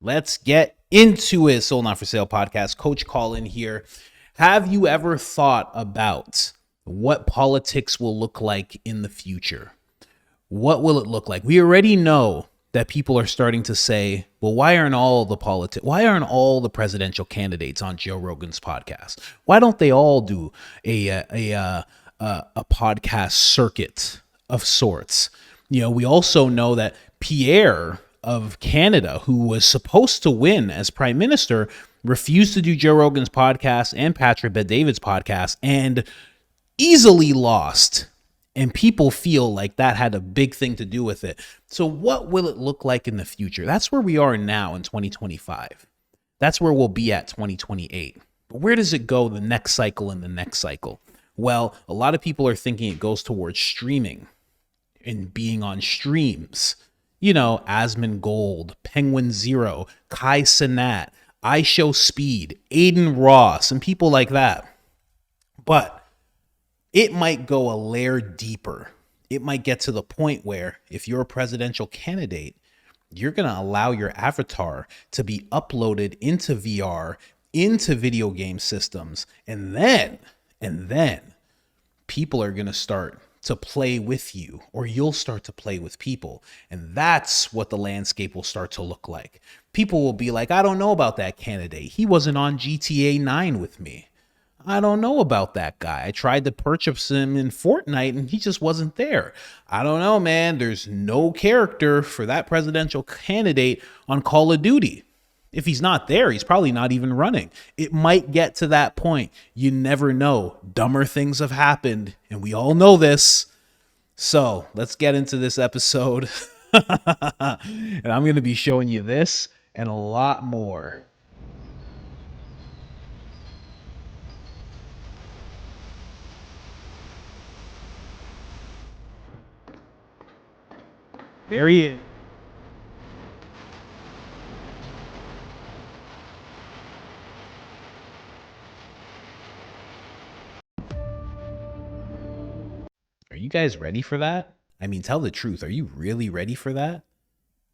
Let's get into it. Sold Not For Sale podcast. Coach Colin here. Have you ever thought about what politics will look like in the future? What will it look like? We already know that people are starting to say, well, why aren't all the presidential candidates on Joe Rogan's podcast? Why don't they all do a podcast circuit of sorts? You know, we also know that Pierre of Canada, who was supposed to win as prime minister, refused to do Joe Rogan's podcast and Patrick Bet-David's podcast and easily lost. And people feel like that had a big thing to do with it. So what will it look like in the future? That's where we are now in 2025. That's where we'll be at 2028. But where does it go the next cycle and the next cycle? Well, a lot of people are thinking it goes towards streaming and being on streams. You know, Asmongold, Penguin Zero, Kai Cenat, iShowSpeed, Aiden Ross, and people like that. But it might go a layer deeper. It might get to the point where if you're a presidential candidate, you're going to allow your avatar to be uploaded into VR, into video game systems, and then people are going to start to play with you, or you'll start to play with people. And that's what the landscape will start to look like. People will be like, I don't know about that candidate. He wasn't on GTA 9 with me. I don't know about that guy. I tried to purchase him in Fortnite and he just wasn't there. I don't know, man. There's no character for that presidential candidate on Call of Duty. If he's not there, he's probably not even running. It might get to that point. You never know. Dumber things have happened, and we all know this. So let's get into this episode. And I'm going to be showing you this and a lot more. There he is. Are you guys ready for that? I mean, tell the truth. Are you really ready for that?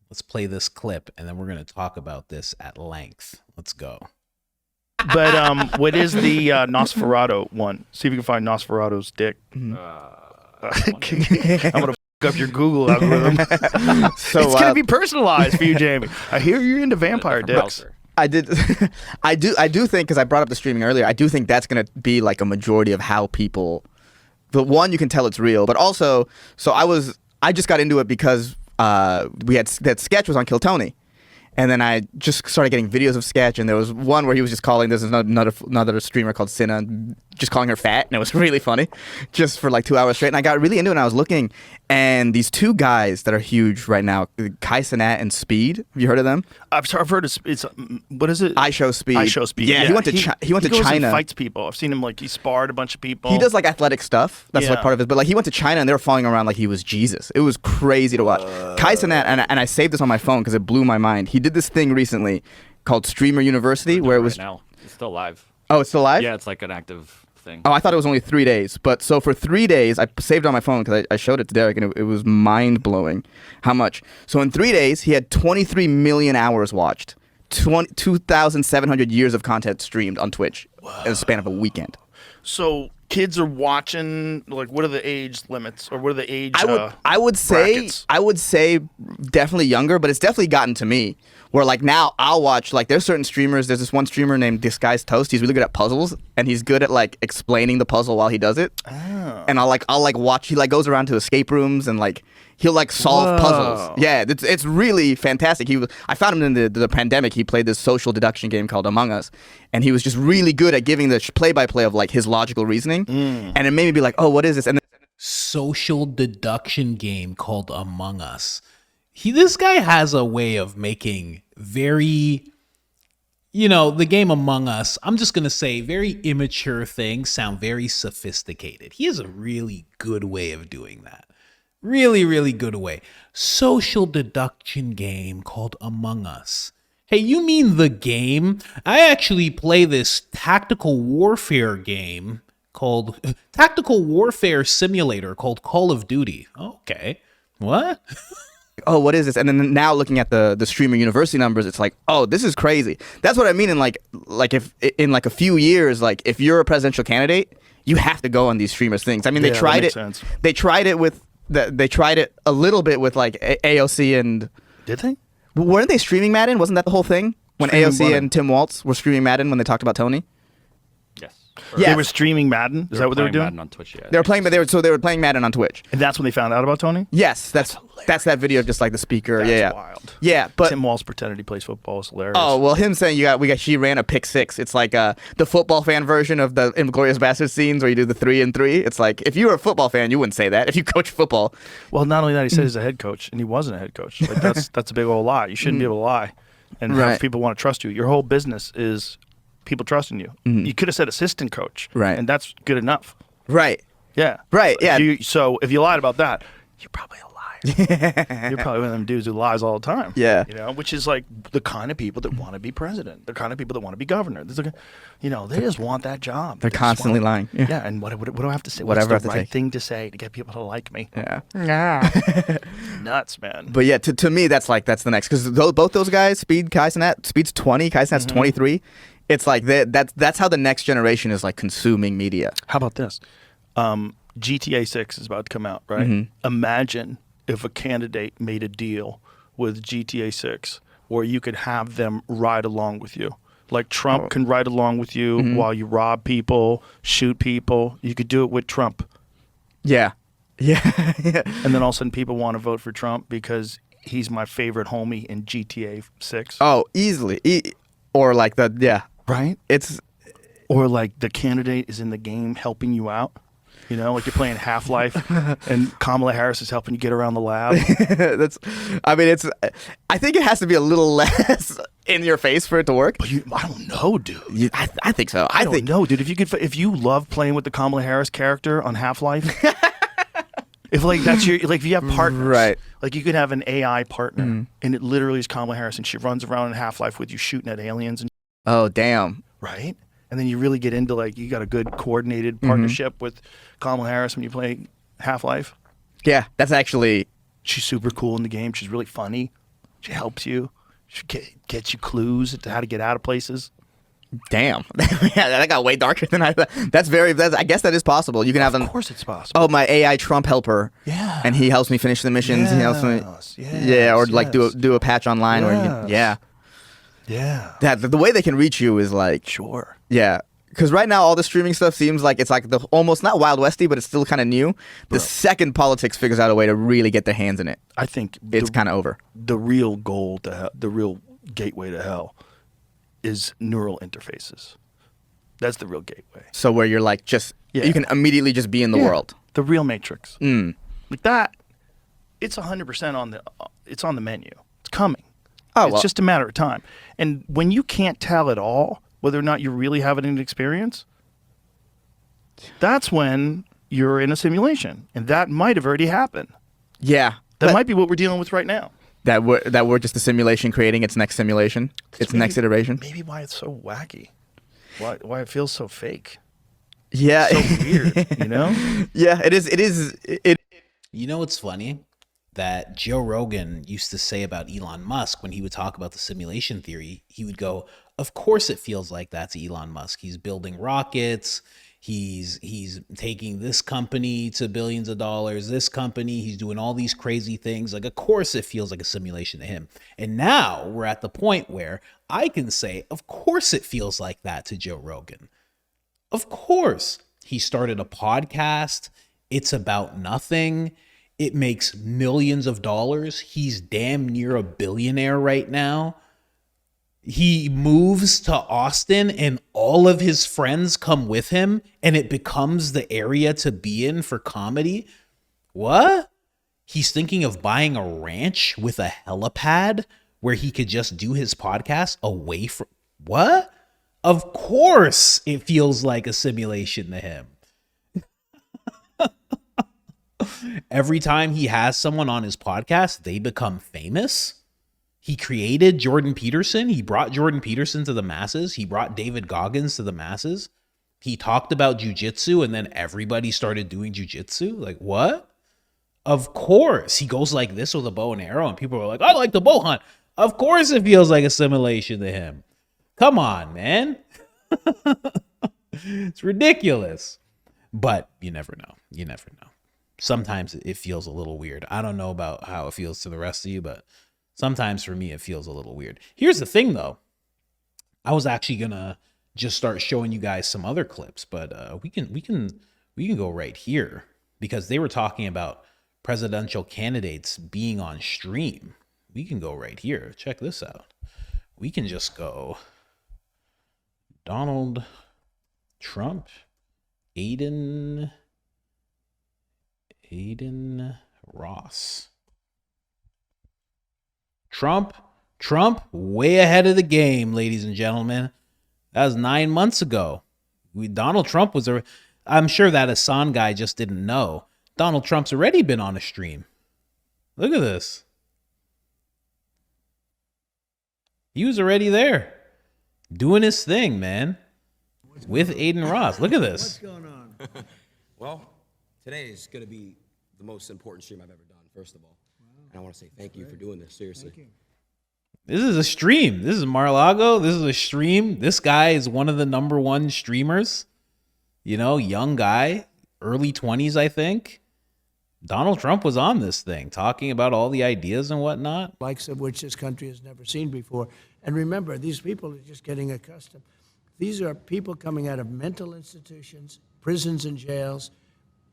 Let's play this clip and then we're going to talk about this at length. Let's go. But what is the Nosferatu one? See if you can find Nosferatu's dick. I'm gonna f up your Google algorithm. So it's gonna be personalized for you, Jamie. I hear you're into vampire dicks. I do think, because I brought up the streaming earlier, I do think that's gonna be like a majority of how people. The one, you can tell it's real, but also, so I just got into it because that Sketch was on Kill Tony. And then I just started getting videos of Sketch, and there was one where he was just calling, there's another streamer called Cinna, just calling her fat, and it was really funny, just for like 2 hours straight. And I got really into it, and I was looking, and these two guys that are huge right now, Kai Cenat and Speed, have you heard of them? I've heard it's what is it? iShowSpeed. iShowSpeed. Yeah, he went to goes China. And fights people. I've seen him, like, he sparred a bunch of people. He does like athletic stuff. That's like part of it. But like he went to China and they were following around like he was Jesus. It was crazy to watch. Kai Cenat, and I saved this on my phone because it blew my mind. He did this thing recently called Streamer University, where it was. Right now, it's still live. Oh, it's still live? Yeah, it's like an active thing. Oh, I thought it was only 3 days. But so for 3 days, I saved it on my phone because I showed it to Derek, and it was mind blowing how much. So in 3 days, he had 23 million hours watched. 2,700 years of content streamed on Twitch in the span of a weekend. So kids are watching, like, what are the age limits, or what are the age I would say definitely younger, but it's definitely gotten to me where like now I'll watch, like, there's certain streamers. There's this one streamer named Disguised Toast. He's really good at puzzles, and he's good at like explaining the puzzle while he does it. Oh. And I'll watch. He like goes around to escape rooms and like he'll like solve puzzles. Yeah, it's really fantastic. I found him in the pandemic. He played this social deduction game called Among Us, and he was just really good at giving the play-by-play of like his logical reasoning. And it made me be like, oh, what is this? And social deduction game called Among Us. This guy has a way of making very, the game Among Us, I'm just going to say very immature things sound very sophisticated. He has a really good way of doing that. Really, really good way. Social deduction game called Among Us. Hey, you mean the game? I actually play this tactical warfare game called Tactical Warfare Simulator called Call of Duty. Okay. What? oh, what is this? And then now looking at the streamer university numbers, it's like, oh, this is crazy. That's what I mean. In like if in like a few years, like if you're a presidential candidate, you have to go on these streamers things. I mean, they tried it. Sense. They tried it with they tried it a little bit with like AOC and. Did they? Weren't they streaming Madden? Wasn't that the whole thing? When Streaming AOC Madden. and Tim Waltz were streaming Madden when they talked about Tony? Yes. Yeah. They were streaming Madden. Is that what they were doing? Madden on Twitch, yeah. They were playing, but they were playing Madden on Twitch. And that's when they found out about Tony? Yes, that's that video of just like the speaker. That's yeah, wild. Yeah, but Tim Walz pretended he plays football. It's hilarious. oh well, him saying she ran a pick six. It's like the football fan version of the Inglourious Basterds scenes where you do the 3-and-3. It's like if you were a football fan, you wouldn't say that. If you coach football, Well, not only that, he said he's a head coach, and he wasn't a head coach. Like that's a big old lie. You shouldn't be able to lie and Right. have people want to trust you. Your whole business is people trusting you. You could have said assistant coach, Right. and that's good enough. right? Yeah, Right, yeah. So if you lied about that, you're probably a liar. You're probably one of them dudes who lies all the time. Yeah. You know, which is like the kind of people that want to be president, the kind of people that want to be governor. They just want that job. They're They just constantly want- lying. Yeah, and what do I have to say? Whatever I What's have the to right say. thing to say to get people to like me? Yeah. Nuts, man. But yeah, to me, that's the next because both those guys, Speed, Kaisenat, Speed's 20, Kaisenat's 23. It's like that's how the next generation is like consuming media. How about this? GTA 6 is about to come out, right? Mm-hmm. Imagine if a candidate made a deal with GTA 6 where you could have them ride along with you. Like Trump can ride along with you while you rob people, shoot people. You could do it with Trump. Yeah, yeah, yeah. And then all of a sudden people want to vote for Trump because he's my favorite homie in GTA 6. Oh, easily. Or like Right? It's Or like the candidate is in the game helping you out. You know, like you're playing Half-Life and Kamala Harris is helping you get around the lab. I think it has to be a little less in your face for it to work. But I don't know, dude. I think so. I don't know, dude. If you love playing with the Kamala Harris character on Half-Life, if like that's your if you have partners, Right. Like you could have an AI partner, and it literally is Kamala Harris, and she runs around in Half-Life with you shooting at aliens, and Oh, damn. right. And then you really get into like you got a good coordinated partnership with Kamala Harris when you play Half-Life. Yeah, that's actually. She's super cool in the game. She's really funny. She helps you. She gets you clues to how to get out of places. Damn. Yeah, that got way darker than I thought. I guess that is possible. You can have them. Of course, it's possible. Oh, my AI Trump helper. Yeah. And he helps me finish the missions. He helps me. Yes, Yeah, or like yes. do a patch online where you can, Yes. yeah. Yeah. The way they can reach you is like, Sure. yeah. Because right now all the streaming stuff seems like it's like the almost not Wild Westy, but it's still kind of new. The second politics figures out a way to really get their hands in it, I think it's kind of over. the real goal the real gateway to hell is neural interfaces. That's the real gateway. So where you're like you can immediately just be in the world. The real Matrix. Mm. Like that, it's 100% on the menu. It's coming. Oh, It's well. just a matter of time. And when you can't tell at all whether or not you really have an experience, that's when you're in a simulation. And that might have already happened. Yeah. That might be what we're dealing with right now. That we're just a simulation creating its next simulation, its next iteration. Maybe why it's so wacky. Why it feels so fake. Yeah. So weird, you know? Yeah, it is. You know what's funny? That Joe Rogan used to say about Elon Musk when he would talk about the simulation theory, he would go, of course it feels like that to Elon Musk. He's building rockets. He's taking this company to billions of dollars, this company. He's doing all these crazy things. Like, of course it feels like a simulation to him. And now we're at the point where I can say, of course it feels like that to Joe Rogan. Of course. He started a podcast. It's about nothing. It makes millions of dollars. He's damn near a billionaire right now. He moves to Austin and all of his friends come with him and it becomes the area to be in for comedy. What? He's thinking of buying a ranch with a helipad where he could just do his podcast away from... What? Of course it feels like a simulation to him. Every time he has someone on his podcast, they become famous. He created Jordan Peterson. He brought Jordan Peterson to the masses. He brought David Goggins to the masses. He talked about jujitsu and then everybody started doing jujitsu. Like, what? Of course. He goes like this with a bow and arrow, and people are like, I like the bow hunt. Of course it feels like assimilation to him. Come on, man. It's ridiculous. But you never know. You never know. Sometimes it feels a little weird. I don't know about how it feels to the rest of you, but sometimes for me it feels a little weird. Here's the thing, though. I was actually gonna just start showing you guys some other clips, but we can go right here because they were talking about presidential candidates being on stream. We can go right here. Check this out. We can just go Donald Trump, Aiden Ross. Trump way ahead of the game, ladies and gentlemen. That was 9 months ago. Donald Trump was I'm sure that Hassan guy just didn't know. Donald Trump's already been on a stream. Look at this. He was already there doing his thing, man, with Aiden Ross. Look at this. What's going on? Well, today is going to be the most important stream I've ever done, first of all. Wow. And I want to say thank you for doing this, seriously. Thank you. This is a stream. This is Mar-a-Lago. This is a stream. This guy is one of the #1 streamers. You know, young guy, early 20s, I think. Donald Trump was on this thing talking about all the ideas and whatnot. Likes of which this country has never seen before. And remember, these people are just getting accustomed. These are people coming out of mental institutions, prisons and jails,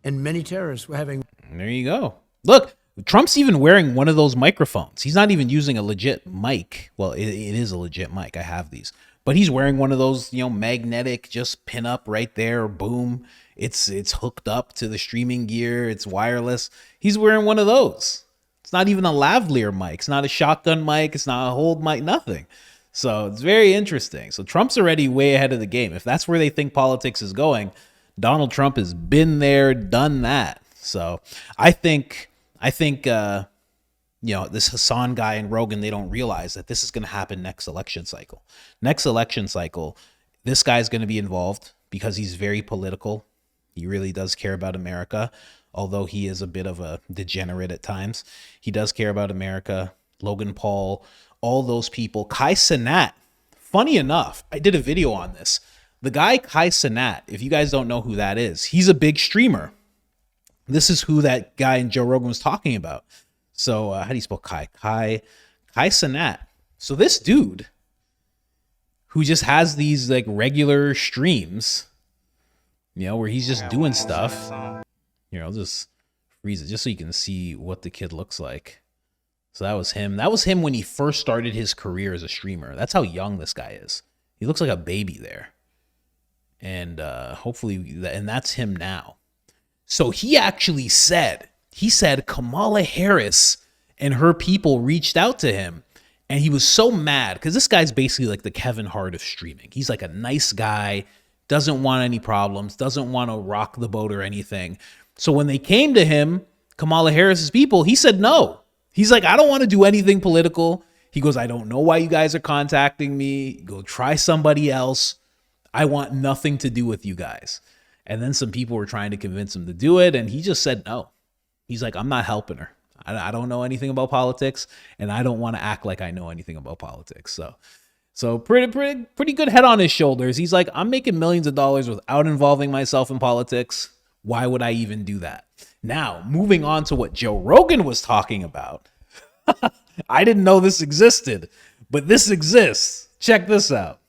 and many terrorists were having. There you go. Look, Trump's even wearing one of those microphones. He's not even using a legit mic. Well, it is a legit mic. I have these. But he's wearing one of those, magnetic, just pin up right there. Boom. It's hooked up to the streaming gear. It's wireless. He's wearing one of those. It's not even a lavalier mic. It's not a shotgun mic. It's not a hold mic, nothing. So it's very interesting. So Trump's already way ahead of the game. If that's where they think politics is going, Donald Trump has been there, done that. So I think this Hassan guy and Rogan, they don't realize that this is going to happen next election cycle. Next election cycle, this guy's going to be involved because he's very political. He really does care about America, although he is a bit of a degenerate at times. He does care about America. Logan Paul, all those people. Kai Cenat, funny enough, I did a video on this. The guy Kai Cenat, if you guys don't know who that is, he's a big streamer. This is who that guy in Joe Rogan was talking about. So how do you spell Kai? Kai Cenat. So this dude who just has these like regular streams, where he's just doing stuff. Here, I'll just freeze it just so you can see what the kid looks like. So that was him. That was him when he first started his career as a streamer. That's how young this guy is. He looks like a baby there. And and that's him now. So he actually said Kamala Harris and her people reached out to him, and he was so mad because this guy's basically like the Kevin Hart of streaming. He's like a nice guy, doesn't want any problems, doesn't want to rock the boat or anything. So when they came to him, Kamala Harris's people, he said no. He's like, I don't want to do anything political. He goes, I don't know why you guys are contacting me. Go try somebody else. I want nothing to do with you guys. And then some people were trying to convince him to do it, and he just said no. He's like, I'm not helping her. I don't know anything about politics, and I don't want to act like I know anything about politics. So pretty good head on his shoulders. He's like, I'm making millions of dollars without involving myself in politics. Why would I even do that? Now, moving on to what Joe Rogan was talking about. I didn't know this existed, but this exists. Check this out.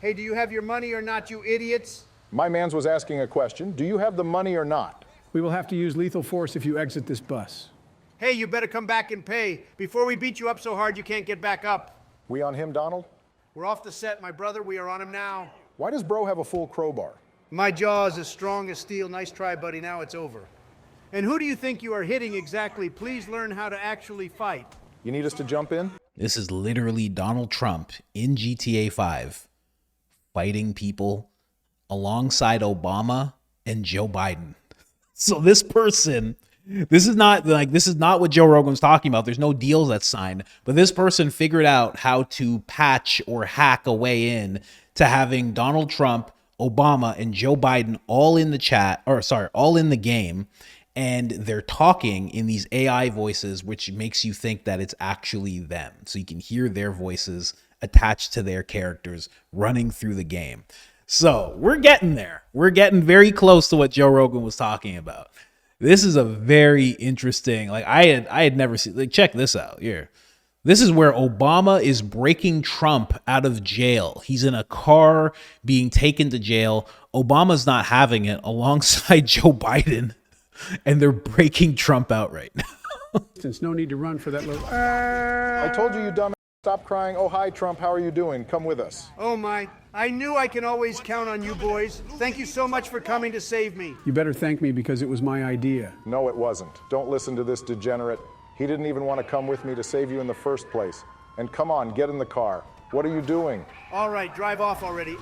Hey, do you have your money or not, you idiots? My mans was asking a question. Do you have the money or not? We will have to use lethal force if you exit this bus. Hey, you better come back and pay before we beat you up so hard you can't get back up. We on him, Donald? We're off the set, my brother. We are on him now. Why does bro have a full crowbar? My jaw is as strong as steel. Nice try, buddy. Now it's over. And who do you think you are hitting exactly? Please learn how to actually fight. You need us to jump in? This is literally Donald Trump in GTA 5 fighting people alongside Obama and Joe Biden. So this person, this is not what Joe Rogan's talking about. There's no deals that's signed, but this person figured out how to patch or hack a way in to having Donald Trump, Obama, and Joe Biden all in the chat, all in the game. and they're talking in these AI voices, which makes you think that it's actually them. So you can hear their voices attached to their characters running through the game. So we're getting there. We're getting very close to what Joe Rogan was talking about. This is a very interesting, like I had never seen, like, check this out here. This is where Obama is breaking Trump out of jail. He's in a car being taken to jail. Obama's not having it alongside Joe Biden, and they're breaking Trump out right now. Since no need to run for that little. I told you, you dumb. Stop crying. Oh, hi, Trump. How are you doing? Come with us. Oh my, I knew I can always count on you boys. Thank you so much for coming to save me. You better thank me because it was my idea. No, it wasn't. Don't listen to this degenerate. He didn't even want to come with me to save you in the first place. And come on, get in the car. What are you doing? All right, drive off already.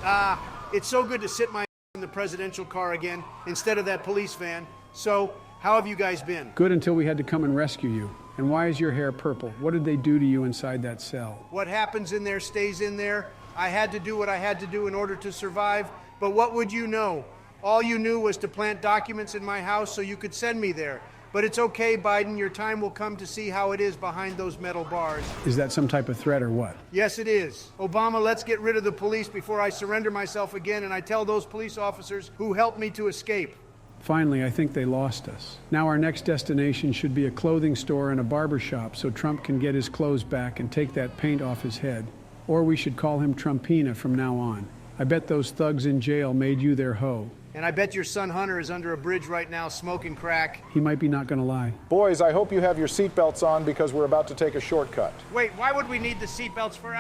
It's so good to sit my in the presidential car again instead of that police van. So, how have you guys been? Good until we had to come and rescue you. And why is your hair purple? What did they do to you inside that cell? What happens in there stays in there. I had to do what I had to do in order to survive. But what would you know? All you knew was to plant documents in my house so you could send me there. But it's okay, Biden. Your time will come to see how it is behind those metal bars. Is that some type of threat or what? Yes, it is. Obama, let's get rid of the police before I surrender myself again and I tell those police officers who helped me to escape. Finally, I think they lost us. Now our next destination should be a clothing store and a barber shop so Trump can get his clothes back and take that paint off his head. Or we should call him Trumpina from now on. I bet those thugs in jail made you their hoe. And I bet your son Hunter is under a bridge right now smoking crack. He might be not gonna lie. Boys, I hope you have your seatbelts on because we're about to take a shortcut. Wait, why would we need the seatbelts for...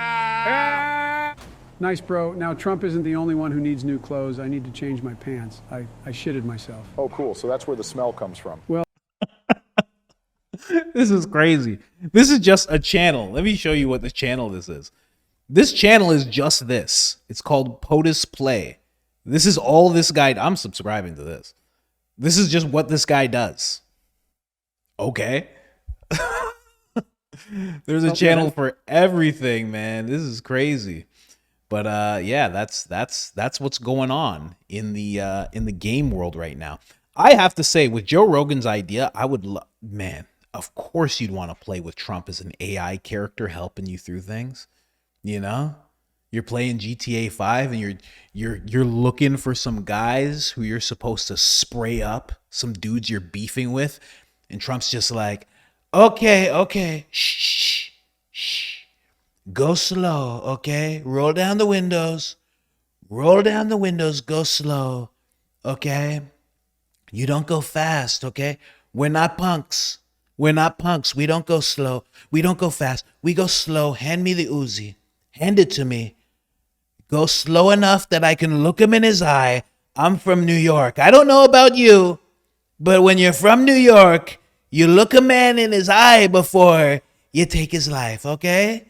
Nice, bro. Now Trump isn't the only one who needs new clothes. I need to change my pants. I shitted myself. Oh, cool. So that's where the smell comes from. Well, This is crazy. This is just a channel. Let me show you what the channel this is. This channel is just this. It's called POTUS Play. This is all this guy. I'm subscribing to this. This is just what this guy does. Okay. There's a channel for everything, man. This is crazy. But yeah, that's what's going on in the game world right now. I have to say, with Joe Rogan's idea, I would man, of course you'd want to play with Trump as an AI character helping you through things. You know, you're playing GTA 5 and you're looking for some guys who you're supposed to spray up, some dudes you're beefing with, and Trump's just like, okay, shh. Go slow, okay? Roll down the windows, go slow, okay? You don't go fast, okay? We're not punks. We don't go slow. We don't go fast. We go slow. Hand me the Uzi. Hand it to me. Go slow enough that I can look him in his eye. I'm from New York. I don't know about you, but when you're from New York, you look a man in his eye before you take his life, okay?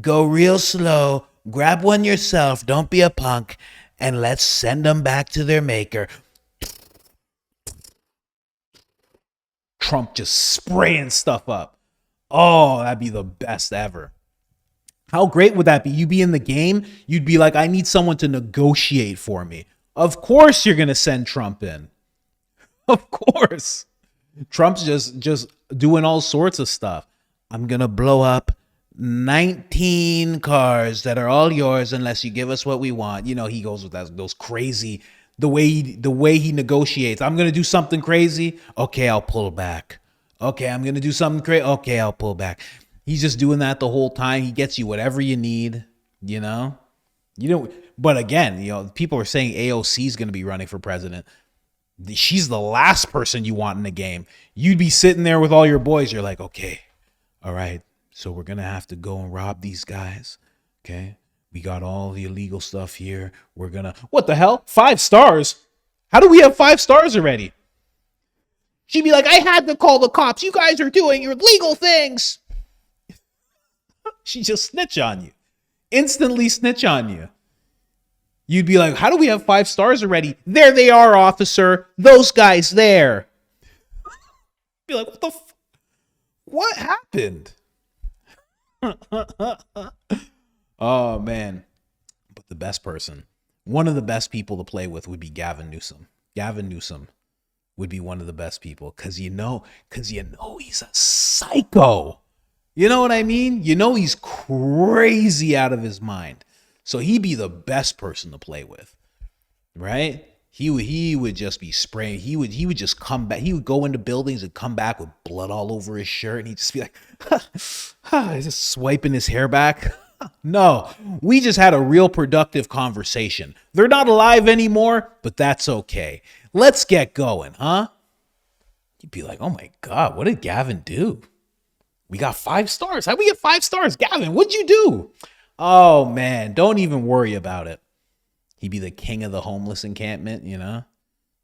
Go real slow, grab one yourself, don't be a punk, and let's send them back to their maker. Trump just spraying stuff up. Oh, that'd be the best ever. How great would that be? You'd be in the game, you'd be like, I need someone to negotiate for me. Of course you're going to send Trump in. Of course. Trump's just doing all sorts of stuff. I'm going to blow up 19 cars that are all yours unless you give us what we want. You know, he goes with those crazy, the way he negotiates. I'm going to do something crazy. Okay, I'll pull back. Okay, I'm going to do something crazy. Okay, I'll pull back. He's just doing that the whole time. He gets you whatever you need, you know? But again, you know, people are saying AOC is going to be running for president. She's the last person you want in the game. You'd be sitting there with all your boys. You're like, okay, all right. So we're going to have to go and rob these guys. Okay. We got all the illegal stuff here. We're going to, what the hell? 5 stars? How do we have 5 stars already? She'd be like, I had to call the cops. You guys are doing your legal things. She just snitch on you. Instantly snitch on you. You'd be like, how do we have 5 stars already? There they are, officer. Those guys there. Be like, what happened? Oh, man. But the best person, one of the best people to play with would be Gavin Newsom. Gavin Newsom would be one of the best people because you know he's a psycho. You know what I mean? You know he's crazy out of his mind. So he'd be the best person to play with, right? He would just be spraying. He would just come back. He would go into buildings and come back with blood all over his shirt, and he'd just be like, just swiping his hair back. No, we just had a real productive conversation. They're not alive anymore, but that's okay. Let's get going, huh? You'd be like, oh my God, what did Gavin do? We got 5 stars. How'd we get 5 stars? Gavin, what'd you do? Oh man, don't even worry about it. He'd be the king of the homeless encampment, you know?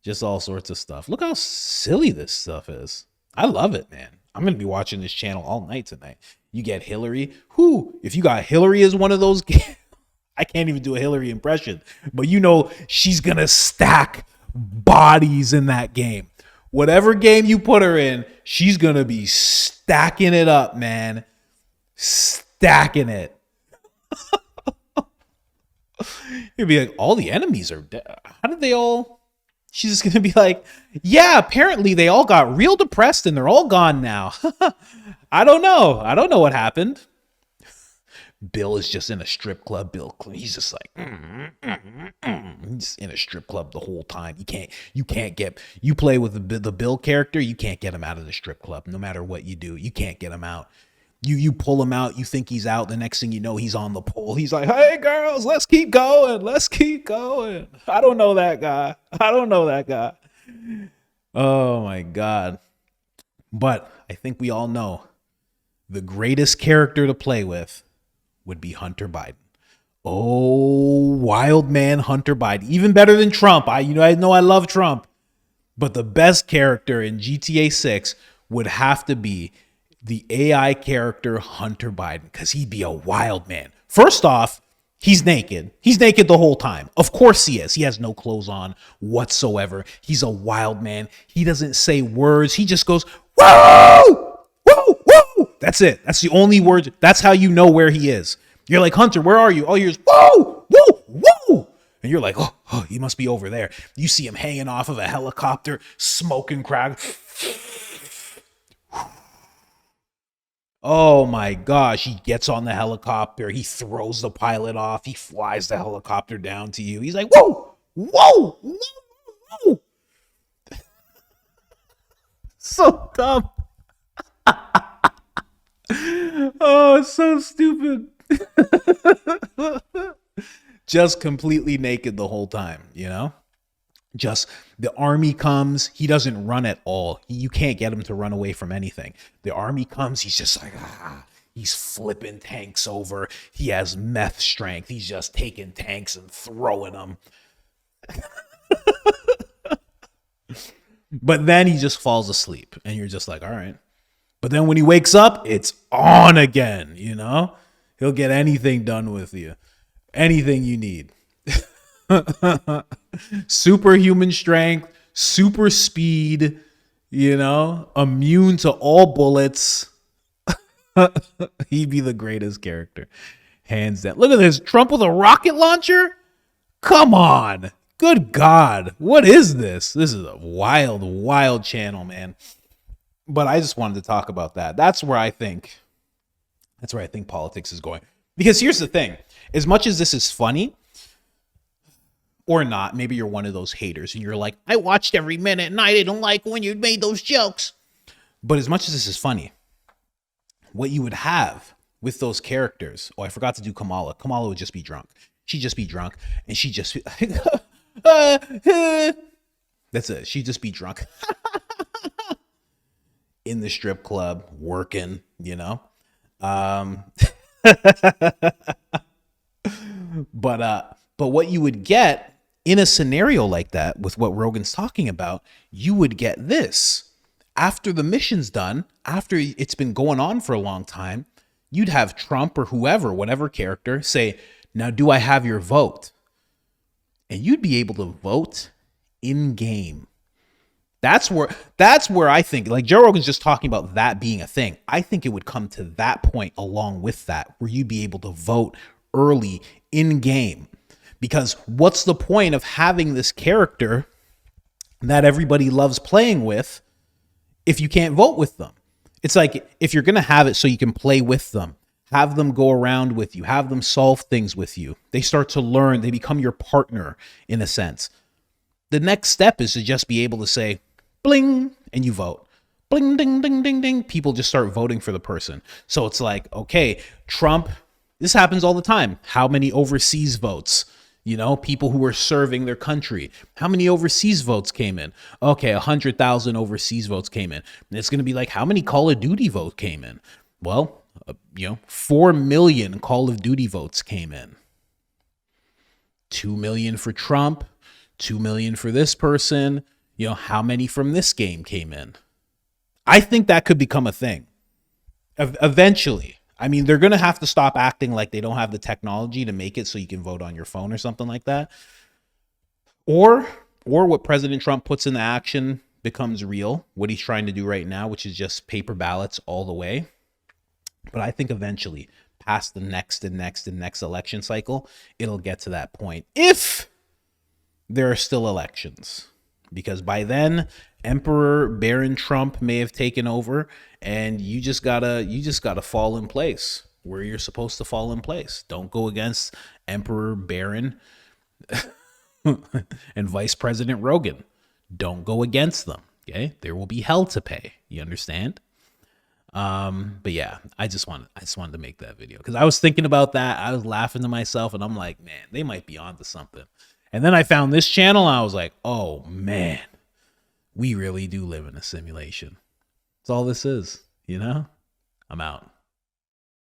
Just all sorts of stuff. Look how silly this stuff is. I love it, man. I'm going to be watching this channel all night tonight. You get Hillary. Who? If you got Hillary as one of those, I can't even do a Hillary impression, but you know she's going to stack bodies in that game. Whatever game you put her in, she's going to be stacking it up, man. Stacking it. You'd be like, all the enemies are dead. How did they all? She's just going to be like, yeah, apparently they all got real depressed and they're all gone now. I don't know. I don't know what happened. Bill is just in a strip club. He's just like, he's in a strip club the whole time. You play with the Bill character, you can't get him out of the strip club. No matter what you do, you can't get him out. You pull him out, you think he's out. The next thing you know, he's on the pole. He's like, hey girls, let's keep going. Let's keep going. I don't know that guy. Oh my God. But I think we all know the greatest character to play with would be Hunter Biden. Oh, wild man Hunter Biden. Even better than Trump. I know I love Trump. But the best character in GTA 6 would have to be the AI character Hunter Biden, because he'd be a wild man. First off, he's naked. He's naked the whole time. Of course he is. He has no clothes on whatsoever. He's a wild man. He doesn't say words. He just goes, whoa, whoa, whoa. That's it. That's the only word. That's how you know where he is. You're like, Hunter, where are you? All you hear is, whoa, whoa, whoa. And you're like, oh, he must be over there. You see him hanging off of a helicopter, smoking crack. Oh my gosh, he gets on the helicopter. He throws the pilot off. He flies the helicopter down to you. He's like, whoa, whoa, whoa, whoa. So dumb. Oh, it's so stupid. Just completely naked the whole time, you know? Just the army comes, he doesn't run at all. You can't get him to run away from anything. The army comes, he's just like, he's flipping tanks over. He has meth strength. He's just taking tanks and throwing them. But then he just falls asleep and you're just like, all right. But then when he wakes up, it's on again, you know? He'll get anything done with you. Anything you need. Superhuman strength, super speed, you know, immune to all bullets. He'd be the greatest character, hands down. Look at this, Trump with a rocket launcher. Come on, good God, what is this? This is a wild channel, man. But I just wanted to talk about that. That's where I think politics is going. Because here's the thing, as much as this is funny, or not, maybe you're one of those haters and you're like, I watched every minute and I didn't like when you made those jokes. But as much as this is funny, what you would have with those characters, I forgot to do Kamala. Kamala would just be drunk. She'd just be drunk and she'd just be that's it. She'd just be drunk in the strip club working, you know? But what you would get in a scenario like that, with what Rogan's talking about, you would get this. After the mission's done, after it's been going on for a long time, you'd have Trump or whoever, whatever character, say, now do I have your vote? And you'd be able to vote in game. That's where I think, like Joe Rogan's just talking about that being a thing. I think it would come to that point along with that, where you'd be able to vote early in game. Because what's the point of having this character that everybody loves playing with if you can't vote with them. It's like, if you're going to have it so you can play with them, have them go around with you, have them solve things with you, they start to learn, they become your partner in a sense. The next step is to just be able to say, bling, and you vote. Bling, ding, ding, ding, ding. People just start voting for the person. So it's like, okay, Trump, this happens all the time. How many overseas votes? You know, people who were serving their country. How many overseas votes came in? Okay, 100,000 overseas votes came in. And it's going to be like, how many Call of Duty votes came in? Well, 4 million Call of Duty votes came in. 2 million for Trump, 2 million for this person. How many from this game came in? I think that could become a thing eventually. I mean, they're going to have to stop acting like they don't have the technology to make it so you can vote on your phone or something like that. Or what President Trump puts into action becomes real, what he's trying to do right now, which is just paper ballots all the way. But I think eventually, past the next election cycle, it'll get to that point if there are still elections. Because by then, Emperor Baron Trump may have taken over, and you just gotta fall in place where you're supposed to fall in place. Don't go against Emperor Baron and Vice President Rogan. Don't go against them. Okay, there will be hell to pay. You understand? But yeah, I just wanted to make that video because I was thinking about that. I was laughing to myself, and I'm like, man, they might be onto something. And then I found this channel, and I was like, oh man, we really do live in a simulation. That's all this is, I'm out.